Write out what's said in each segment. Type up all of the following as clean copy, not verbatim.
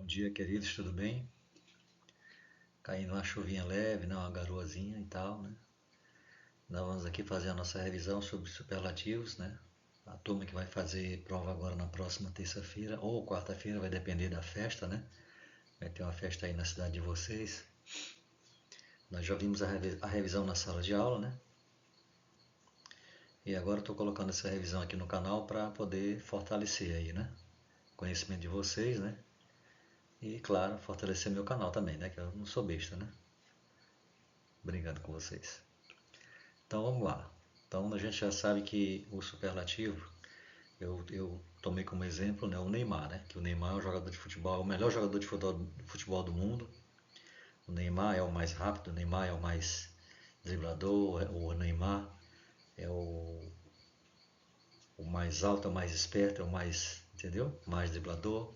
Bom dia, queridos, tudo bem? Caindo uma chuvinha leve, né? Uma garoazinha e tal, né? Nós vamos aqui fazer a nossa revisão sobre superlativos, né? A turma que vai fazer prova agora na próxima terça-feira ou quarta-feira, vai depender da festa, né? Vai ter uma festa aí na cidade de vocês. Nós já vimos a revisão na sala de aula, né? E agora estou colocando essa revisão aqui no canal para poder fortalecer aí, né? O conhecimento de vocês, né? E, claro, fortalecer meu canal também, né? Que eu não sou besta, né? Brincando com vocês. Então vamos lá. Então a gente já sabe que o superlativo, eu tomei como exemplo, né, o Neymar, né? Que o Neymar é um jogador de futebol, o melhor jogador de futebol do mundo. O Neymar é o mais rápido, o Neymar é o mais driblador, o Neymar é o mais alto, é o mais esperto, é o mais, entendeu? Mais driblador.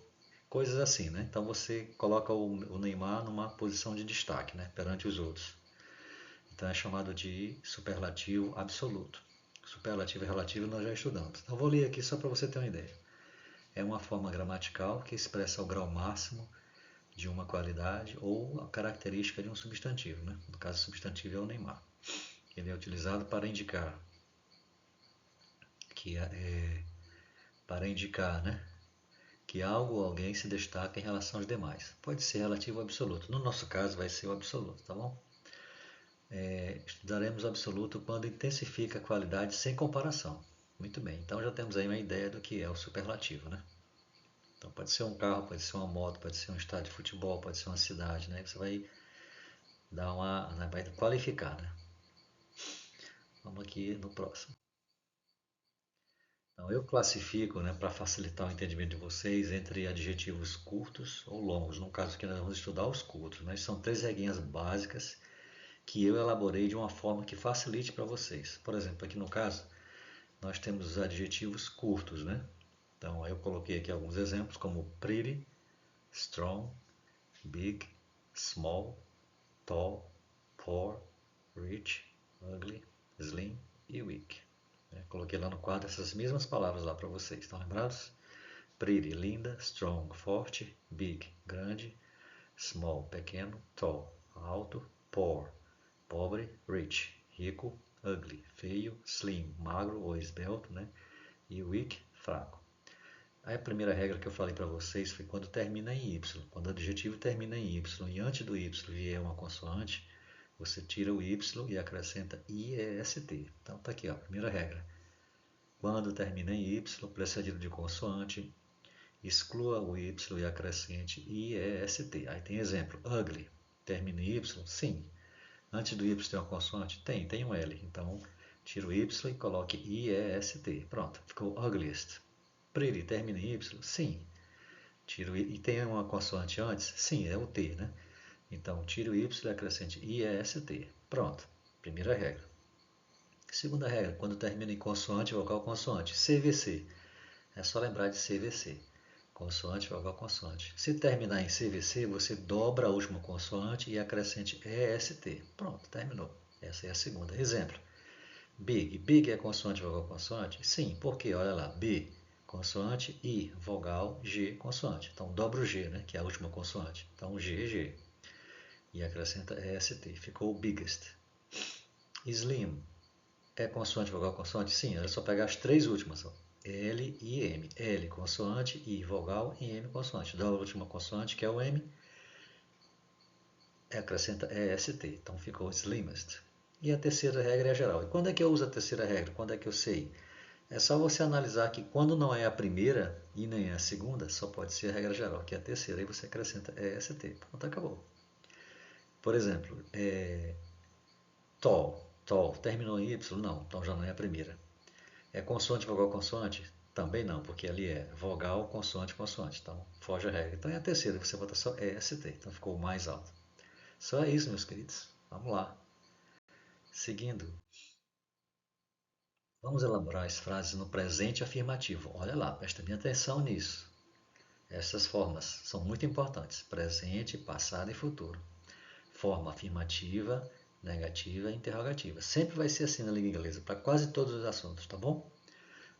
Coisas assim, né? Então você coloca o Neymar numa posição de destaque, né? Perante os outros. Então é chamado de superlativo absoluto. Superlativo e relativo nós já estudamos. Então vou ler aqui só para você ter uma ideia. É uma forma gramatical que expressa o grau máximo de uma qualidade ou a característica de um substantivo. Né? No caso, o substantivo é o Neymar. Ele é utilizado para indicar né, que algo ou alguém se destaca em relação aos demais. Pode ser relativo ou absoluto. No nosso caso, vai ser o absoluto, tá bom? Estudaremos o absoluto quando intensifica a qualidade sem comparação. Muito bem, então já temos aí uma ideia do que é o superlativo, né? Então pode ser um carro, pode ser uma moto, pode ser um estádio de futebol, pode ser uma cidade, né? Você vai vai qualificar, né? Vamos aqui no próximo. Então eu classifico, né, para facilitar o entendimento de vocês, entre adjetivos curtos ou longos. No caso aqui nós vamos estudar os curtos, né? São 3 regrinhas básicas que eu elaborei de uma forma que facilite para vocês. Por exemplo, aqui no caso, nós temos os adjetivos curtos, né? Então, eu coloquei aqui alguns exemplos, como pretty, strong, big, small, tall, poor, rich, ugly, slim e weak. Coloquei lá no quadro essas mesmas palavras lá para vocês, estão lembrados? Pretty, linda, strong, forte, big, grande, small, pequeno, tall, alto, poor, pobre, rich, rico, ugly, feio, slim, magro ou esbelto, né? E weak, fraco. Aí a primeira regra que eu falei para vocês foi quando termina em Y. Quando o adjetivo termina em Y e antes do Y vier uma consoante, você tira o Y e acrescenta IEST. Então tá aqui, ó, a primeira regra. Quando termina em Y, precedido de consoante, exclua o Y e acrescente IEST. Aí tem exemplo, ugly, termina em Y? Sim. Antes do Y tem uma consoante? Tem um L. Então, tira o Y e coloque IEST. Pronto, ficou ugliest. Pretty termina em Y? Sim. Tiro e tem uma consoante antes? Sim, é o T, né? Então, tire o Y e acrescente IEST. Pronto, primeira regra. Segunda regra, quando termina em consoante, vogal, consoante. CVC. É só lembrar de CVC. Consoante, vogal, consoante. Se terminar em CVC, você dobra a última consoante e acrescente EST. Pronto, terminou. Essa é a segunda. Exemplo. Big. Big é consoante, vogal, consoante? Sim, porque olha lá. B, consoante, I, vogal, G, consoante. Então dobra o G, né, que é a última consoante. Então G, G. E acrescenta EST. Ficou biggest. Slim. É consoante, vogal, consoante? Sim, é só pegar as 3 últimas. Ó. L e M. L, consoante, I, vogal e M, consoante. Da última consoante, que é o M, acrescenta EST. Então ficou slimmest. E a terceira regra é geral. E quando é que eu uso a terceira regra? Quando é que eu sei? É só você analisar que quando não é a primeira e nem a segunda, só pode ser a regra geral, que é a terceira. Aí você acrescenta EST. Pronto, acabou. Por exemplo, tall. Tall terminou em Y? Não, então já não é a primeira. É consoante, vogal, consoante? Também não, porque ali é vogal, consoante, consoante. Então foge a regra. Então é a terceira, você bota só EST. Então ficou mais alto. Só é isso, meus queridos. Vamos lá. Seguindo. Vamos elaborar as frases no presente afirmativo. Olha lá, presta bem atenção nisso. Essas formas são muito importantes: presente, passado e futuro. Forma afirmativa, negativa e interrogativa. Sempre vai ser assim na língua inglesa, para quase todos os assuntos, tá bom?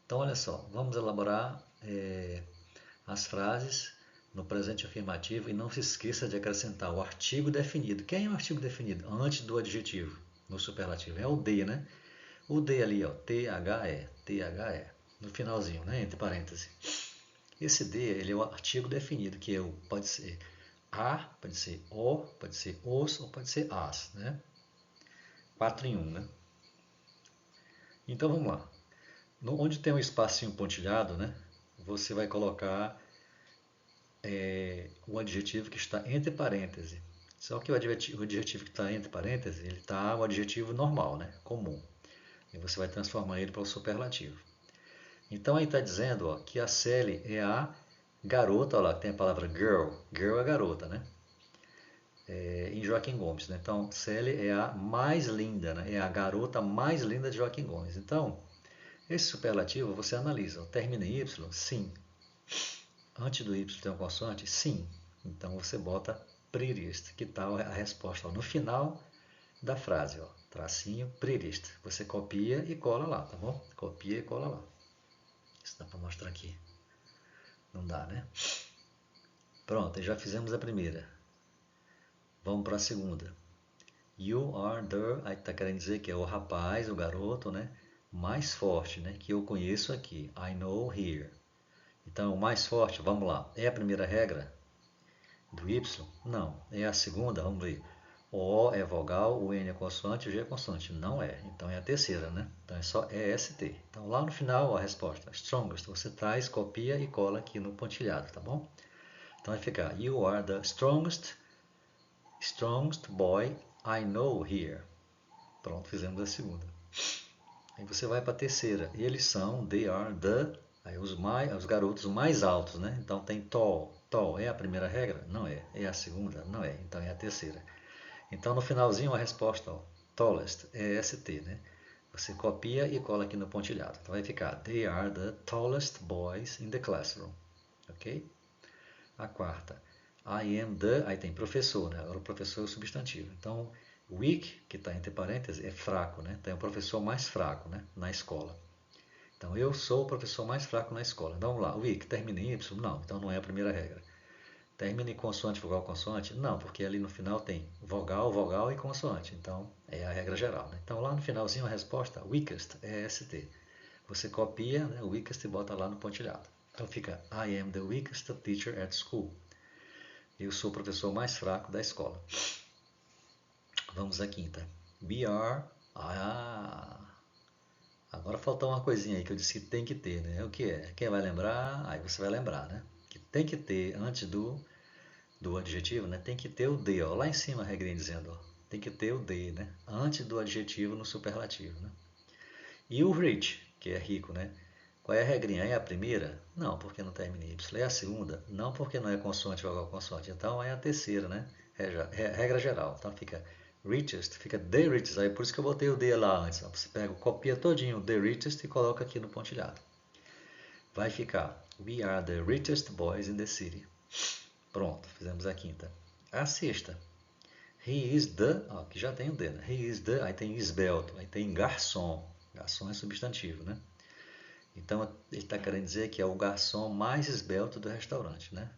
Então, olha só, vamos elaborar as frases no presente afirmativo e não se esqueça de acrescentar o artigo definido. Quem é o artigo definido? Antes do adjetivo, no superlativo. É o de, né? O de ali, ó, T-H-E, T-H-E, no finalzinho, né? Entre parênteses. Esse de, ele é o artigo definido, que pode ser a, pode ser o, pode ser os ou pode ser as, né? 4 em 1, né? Então vamos lá. Onde tem um espacinho pontilhado, né? Você vai colocar o adjetivo que está entre parênteses. Só que o adjetivo que está entre parênteses, ele está o adjetivo normal, né? Comum. E você vai transformar ele para o superlativo. Então aí está dizendo, ó, que a Sally é a garota, olha lá, tem a palavra girl. Girl é garota, né? Em Joaquim Gomes, né? Então, Sally é a mais linda, né? É a garota mais linda de Joaquim Gomes. Então, esse superlativo você analisa. Ó, termina em Y? Sim. Antes do Y tem uma consoante? Sim. Então você bota prettiest. Que tal a resposta? Ó, no final da frase, ó, tracinho prettiest. Você copia e cola lá, tá bom? Copia e cola lá. Isso dá para mostrar aqui. Não dá, né? Pronto, já fizemos a primeira. Vamos para a segunda. You are the, aí está querendo dizer que é o rapaz, o garoto, né? Mais forte, né? Que eu conheço aqui. I know here. Então, o mais forte, vamos lá. É a primeira regra do Y? Não. É a segunda? Vamos ver. O O é vogal, o N é consoante, o G é consoante. Não é. Então é a terceira, né? Então é só EST. Então lá no final a resposta, strongest, você traz, copia e cola aqui no pontilhado, tá bom? Então vai ficar, you are the strongest boy I know here. Pronto, fizemos a segunda. Aí você vai para a terceira. Eles são, they are the, aí os garotos mais altos, né? Então tem tall. Tall é a primeira regra? Não é. É a segunda? Não é. Então é a terceira. Então no finalzinho a resposta, ó, tallest, é ST, né? Você copia e cola aqui no pontilhado. Então vai ficar, they are the tallest boys in the classroom. Ok? A quarta, I am the, aí tem professor, né? Agora o professor é o substantivo. Então, weak, que está entre parênteses, é fraco, né? Então é o professor mais fraco, né? Na escola. Então, eu sou o professor mais fraco na escola. Então, vamos lá, weak, termina em Y? Não, então não é a primeira regra. Termina em consoante, vogal, consoante? Não, porque ali no final tem vogal, vogal e consoante. Então, é a regra geral, né? Então, lá no finalzinho a resposta, weakest, é ST. Você copia, né, o weakest e bota lá no pontilhado. Então fica, I am the weakest teacher at school. Eu sou o professor mais fraco da escola. Vamos à quinta. We are. Agora faltou uma coisinha aí que eu disse que tem que ter, né? O que é? Quem vai lembrar? Aí você vai lembrar, né? Que tem que ter antes do adjetivo, né? Tem que ter o de, ó. Lá em cima a regrinha dizendo, ó. Tem que ter o de, né? Antes do adjetivo no superlativo, né? E o rich, que é rico, né? Qual é a regrinha? É a primeira? Não, porque não termina em Y. É a segunda? Não, porque não é consoante, vogal, consoante. Então é a terceira, né? Regra geral. Então fica richest, fica the richest. Aí por isso que eu botei o the lá antes. Você pega, copia todinho o the richest e coloca aqui no pontilhado. Vai ficar we are the richest boys in the city. Pronto, fizemos a quinta. A sexta. He is the, ó, aqui já tem o the, né? He is the, aí tem esbelto, aí tem garçom. Garçom é substantivo, né? Então ele está querendo dizer que é o garçom mais esbelto do restaurante, né?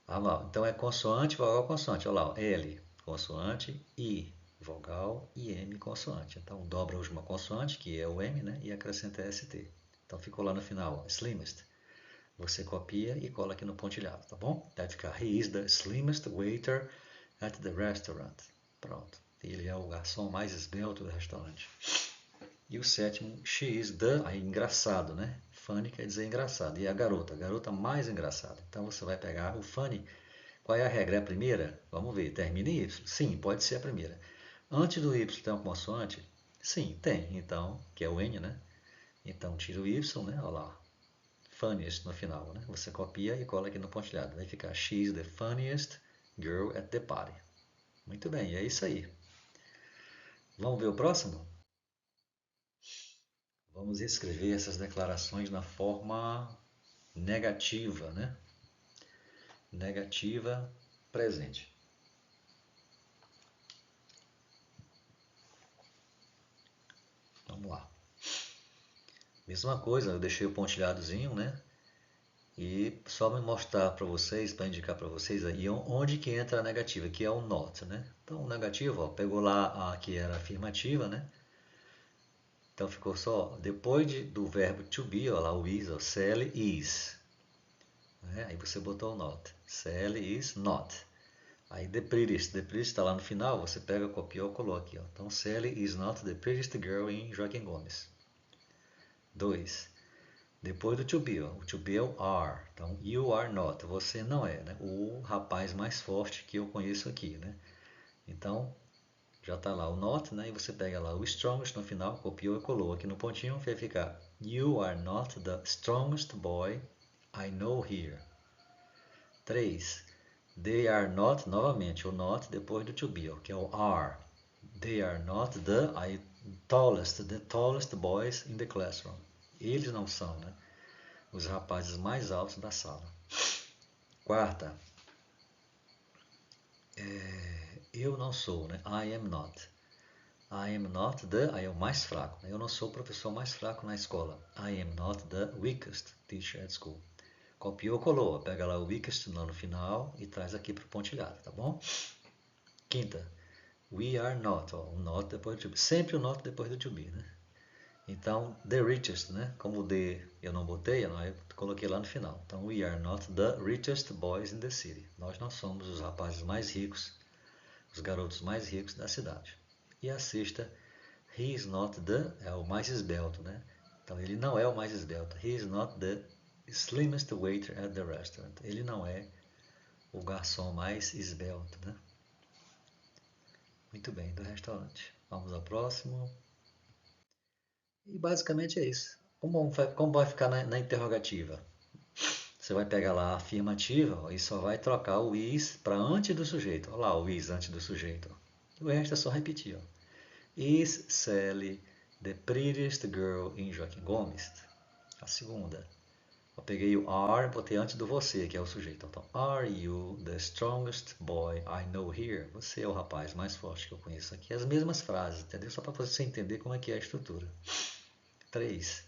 Ah lá, então é consoante, vogal, consoante. Olha lá, L, consoante, I, vogal e M, consoante. Então dobra a última consoante, que é o M, né? E acrescenta ST. Então ficou lá no final, slimmest. Você copia e cola aqui no pontilhado, tá bom? Vai ficar, he is the slimmest waiter at the restaurant. Pronto. Ele é o garçom mais esbelto do restaurante. E o sétimo, she is the, aí engraçado, né? Funny quer dizer engraçado. E a garota mais engraçada. Então você vai pegar o funny. Qual é a regra? É a primeira? Vamos ver, termina em Y. Sim, pode ser a primeira. Antes do Y tem uma consoante? Sim, tem. Então, que é o N, né? Então tira o Y, né? Olha lá. Funniest no final, né? Você copia e cola aqui no pontilhado. Vai ficar she is the funniest girl at the party. Muito bem, é isso aí. Vamos ver o próximo? Vamos escrever essas declarações na forma negativa, né? Negativa presente. Vamos lá. Mesma coisa, eu deixei o pontilhadozinho, né? E só me mostrar para vocês, para indicar para vocês aí onde que entra a negativa, que é o not, né? Então o negativo, ó, pegou lá a que era afirmativa, né? Então ficou só, depois do verbo to be, ó lá o is, ó, Sally is. Né? Aí você botou o not. Sally is not. Aí the prettiest está lá no final, você pega, copia ou coloca aqui. Ó. Então Sally is not the prettiest girl in Joaquim Gomes. 2. Depois do to be, ó. O to be é o are. Então, you are not. Você não é, né? O rapaz mais forte que eu conheço aqui, né? Então, já está lá o not, né? E você pega lá o strongest no final, copiou e colou aqui no pontinho, vai ficar you are not the strongest boy I know here. 3. They are not, novamente, o not depois do to be, ó, que é o are. They are not the tallest boys in the classroom. Eles não são, né? Os rapazes mais altos da sala. Quarta, eu não sou, né? I am not. I am not the, aí é o mais fraco. Eu não sou o professor mais fraco na escola. I am not the weakest teacher at school. Copiou, colou. Pega lá o weakest no final e traz aqui para o pontilhado, tá bom? Quinta, we are not. Ó, o not depois do to be. Sempre o not depois do to be, né? Então, the richest, né? Como o the eu não botei, eu coloquei lá no final. Então, we are not the richest boys in the city. Nós não somos os rapazes mais ricos, os garotos mais ricos da cidade. E a sexta, he is not the, é o mais esbelto, né? Então, ele não é o mais esbelto. He is not the slimmest waiter at the restaurant. Ele não é o garçom mais esbelto, né? Muito bem, do restaurante. Vamos ao próximo. E basicamente é isso. Como vai ficar na interrogativa? Você vai pegar lá a afirmativa ó, e só vai trocar o is para antes do sujeito. Olha lá o is antes do sujeito. Ó. O resto é só repetir. Ó. Is Sally the prettiest girl in Joaquim Gomes? A segunda. Eu peguei o are, botei antes do você, que é o sujeito. Então, are you the strongest boy I know here? Você é o rapaz mais forte que eu conheço aqui. As mesmas frases, entendeu? Só para você entender como é que é a estrutura. 3.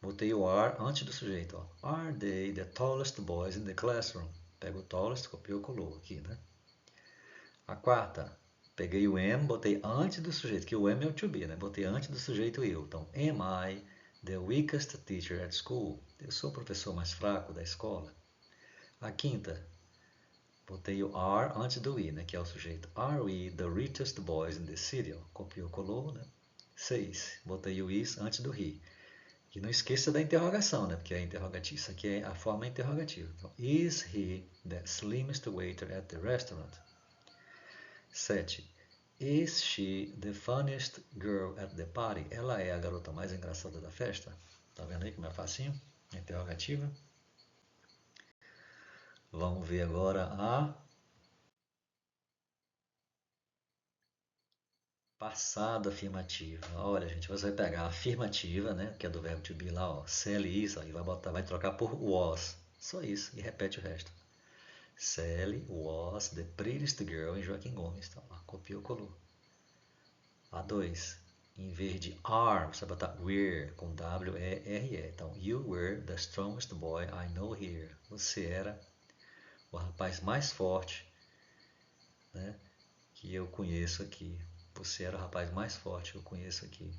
Botei o are antes do sujeito. Ó. Are they the tallest boys in the classroom? Pego o tallest, copiou, colou aqui, né? A quarta, peguei o am, botei antes do sujeito, que o am é o to be, né? Botei antes do sujeito eu. Então, am I the weakest teacher at school? Eu sou o professor mais fraco da escola. A quinta, botei o are antes do we, né? Que é o sujeito. Are we the richest boys in the city? Ó. Copiou, colou, né? 6, botei o is antes do he. E não esqueça da interrogação, né? Porque é interrogativo. Isso aqui é a forma interrogativa. Então, is he the slimmest waiter at the restaurant? 7. Is she the funniest girl at the party? Ela é a garota mais engraçada da festa? Tá vendo aí como é facinho? Interrogativa. Vamos ver agora a passado afirmativo. Olha, gente, você vai pegar a afirmativa, né? Que é do verbo to be lá, ó. Sally is, aí vai trocar por was. Só isso. E repete o resto. Sally was the prettiest girl in Joaquim Gomes. Então, lá, copiou, colou. A 2. Em vez de are, você vai botar were, com W-E-R-E. Então, you were the strongest boy I know here. Você era o rapaz mais forte, né, que eu conheço aqui. Você era o rapaz mais forte que eu conheço aqui.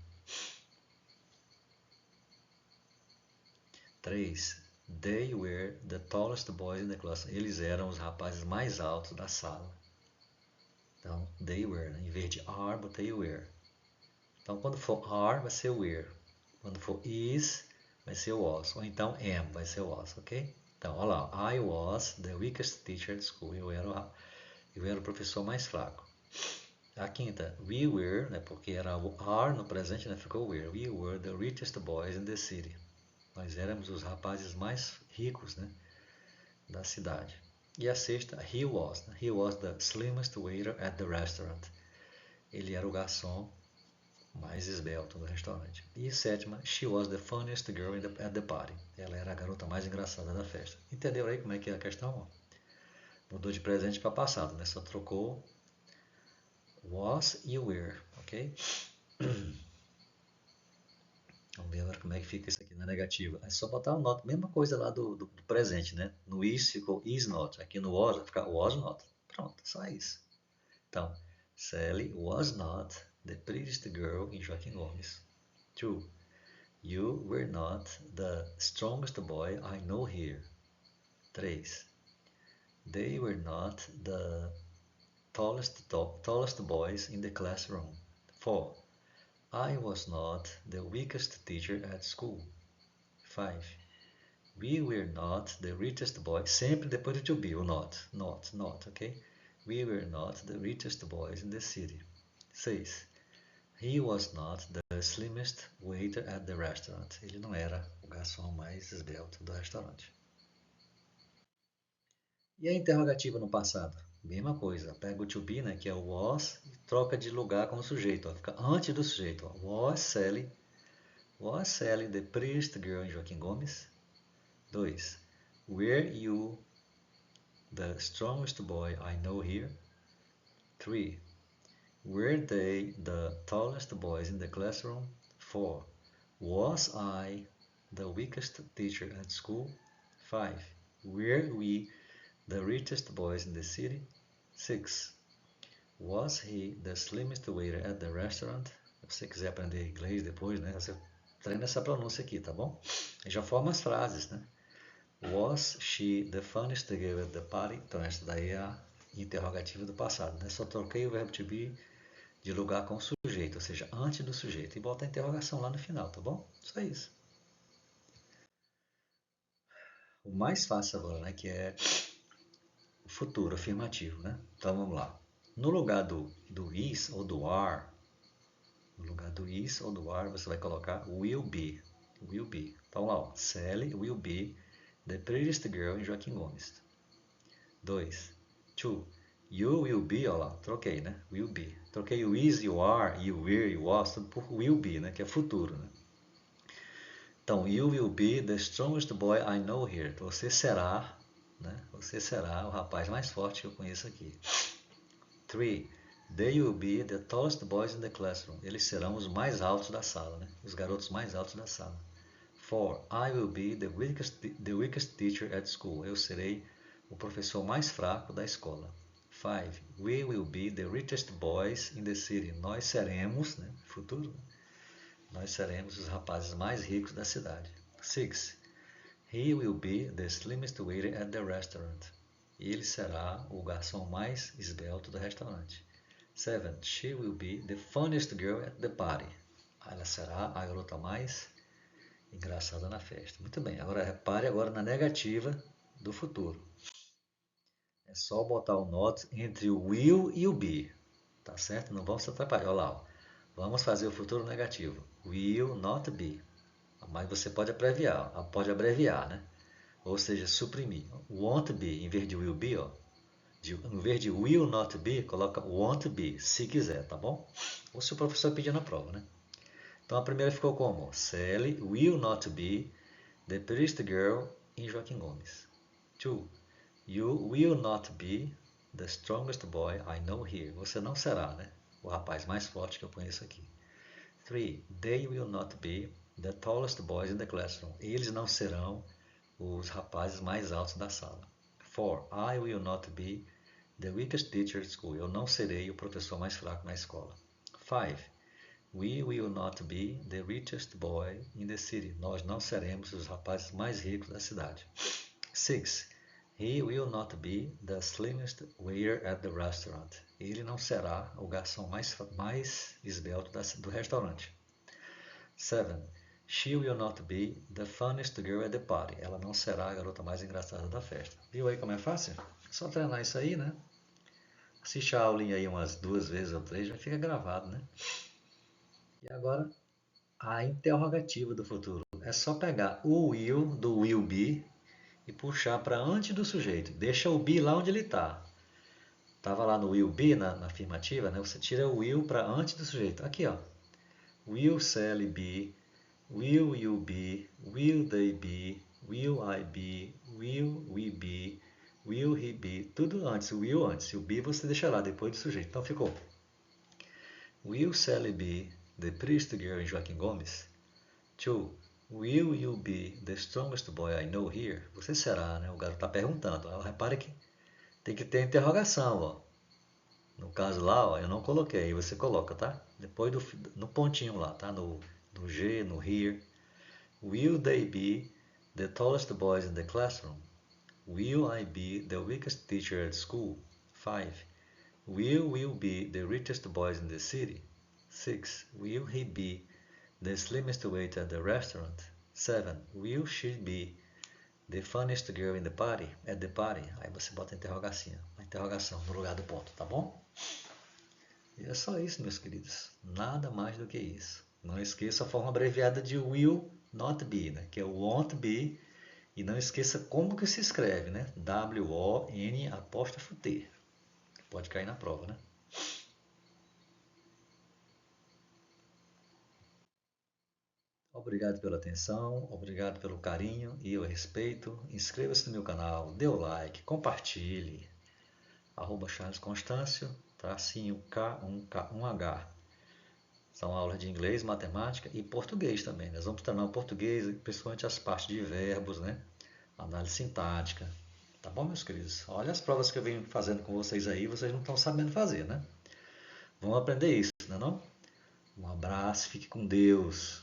3. They were the tallest boys in the class. Eles eram os rapazes mais altos da sala. Então, they were. Né? Em vez de are, botei were. Então, quando for are, vai ser were. Quando for is, vai ser was. Ou então am, vai ser was, ok? Então, olha lá. I was the weakest teacher at school. Eu era o professor mais fraco. A quinta, we were, né, porque era o are no presente, né, ficou were. We were the richest boys in the city. Nós éramos os rapazes mais ricos, né, da cidade. E a sexta, he was. Né, he was the slimmest waiter at the restaurant. Ele era o garçom mais esbelto do restaurante. E sétima, she was the funniest girl at the party. Ela era a garota mais engraçada da festa. Entendeu aí como é que é a questão? Mudou de presente para passado, né? Só trocou was e were, ok? Vamos ver agora como é que fica isso aqui na negativa. É só botar o not, mesma coisa lá do presente, né? No is ficou is not. Aqui no was vai ficar was not. Pronto, só isso. Então, Sally was not the prettiest girl in Joaquim Gomes. 2. You were not the strongest boy I know here. 3. They were not the tallest boys in the classroom. 4. I was not the weakest teacher at school. 5. We were not the richest boys. Sempre depois do to be, o not, ok? We were not the richest boys in the city. 6. He was not the slimmest waiter at the restaurant. Ele não era o garçom mais esbelto do restaurante. E a interrogativa no passado? Mesma coisa. Pega o to be, né, que é o was, e troca de lugar com o sujeito. Ó. Fica antes do sujeito. Ó. Was Sally the prettiest girl in Joaquim Gomes? 2. Were you the strongest boy I know here? 3. Were they the tallest boys in the classroom? 4. Was I the weakest teacher at school? 5. Were we the richest boys in the city? 6. Was he the slimmest waiter at the restaurant? Se você quiser aprender inglês depois, né? Você treina essa pronúncia aqui, tá bom? E já forma as frases, né? Was she the funniest girl at the party? Então essa daí é a interrogativa do passado, né? Só troquei o verbo to be de lugar com o sujeito, ou seja, antes do sujeito, e bota a interrogação lá no final, tá bom? Só isso. O mais fácil agora, né? Que é o futuro afirmativo, né? Então vamos lá. No lugar do is ou do are, no lugar do is ou do are, você vai colocar will be. Will be. Então lá, ó, Sally will be the prettiest girl in Joaquim Gomes. 2. 2. You will be, ó lá, troquei, né? Will be. Troquei o is, you are, you will, you was, tudo por will be, né? Que é futuro, né? Então, you will be the strongest boy I know here. Você será, né? Você será o rapaz mais forte que eu conheço aqui. 3. They will be the tallest boys in the classroom. Eles serão os mais altos da sala, né? Os garotos mais altos da sala. 4. I will be the weakest teacher at school. Eu serei o professor mais fraco da escola. 5. We will be the richest boys in the city. Nós seremos, né? Futuro, nós seremos os rapazes mais ricos da cidade. 6. He will be the slimmest waiter at the restaurant. Ele será o garçom mais esbelto do restaurante. 7. She will be the funniest girl at the party. Ela será a garota mais engraçada na festa. Muito bem, agora repare agora na negativa do futuro. É só botar o not entre o will e o be. Tá certo? Não vamos se atrapalhar. Olha lá. Ó. Vamos fazer o futuro negativo. Will not be. Mas você pode abreviar, né? Ou seja, suprimir. Won't be, em vez de will be, ó. Em vez de will not be, coloca won't be, se quiser, tá bom? Ou se o professor pedir na prova, né? Então a primeira ficou como? Sally will not be the prettiest girl in Joaquim Gomes. 2. You will not be the strongest boy I know here. Você não será, né? O rapaz mais forte que eu conheço aqui. 3. They will not be the tallest boys in the classroom. Eles não serão os rapazes mais altos da sala. 4. I will not be the weakest teacher at school. Eu não serei o professor mais fraco na escola. 5. We will not be the richest boy in the city. Nós não seremos os rapazes mais ricos da cidade. 6. He will not be the slimmest waiter at the restaurant. Ele não será o garçom mais esbelto do restaurante. 7. She will not be the funniest girl at the party. Ela não será a garota mais engraçada da festa. Viu aí como é fácil? É só treinar isso aí, né? Assiste a aulinha aí umas 2 vezes ou 3, já fica gravado, né? E agora, a interrogativa do futuro. É só pegar o will do will be e puxar para antes do sujeito. Deixa o be lá onde ele está. Estava lá no will be, na afirmativa, né? Você tira o will para antes do sujeito. Aqui, ó. Will Sally be? Will you be? Will they be? Will I be? Will we be? Will he be? Tudo antes, o will antes. O be você deixa lá depois do sujeito. Então ficou. Will Sally be the prettiest girl in Joaquim Gomes? 2. Will you be the strongest boy I know here? Você será, né? O garoto está perguntando. Repare que tem que ter interrogação, ó. No caso lá, ó, eu não coloquei, aí você coloca, tá? Depois no pontinho lá, tá? No G, no here. Will they be the tallest boys in the classroom? Will I be the weakest teacher at school? 5. Will be the richest boys in the city? 6. Will he be the slimmest waiter at the restaurant? 7. Will she be the funniest girl in the party? At the party? Aí você bota a interrogação no lugar do ponto, tá bom? E é só isso, meus queridos. Nada mais do que isso. Não esqueça a forma abreviada de will not be, né? Que é o won't be. E não esqueça como que se escreve, né? W-O-N''T. Pode cair na prova, né? Obrigado pela atenção, obrigado pelo carinho e o respeito. Inscreva-se no meu canal, dê o like, compartilhe. Charles Constâncio, tracinho K1K1H. São aulas de inglês, matemática e português também. Nós vamos treinar o português, principalmente as partes de verbos, né? Análise sintática. Tá bom, meus queridos? Olha as provas que eu venho fazendo com vocês aí, vocês não estão sabendo fazer, né? Vamos aprender isso, não é não? Um abraço, fique com Deus.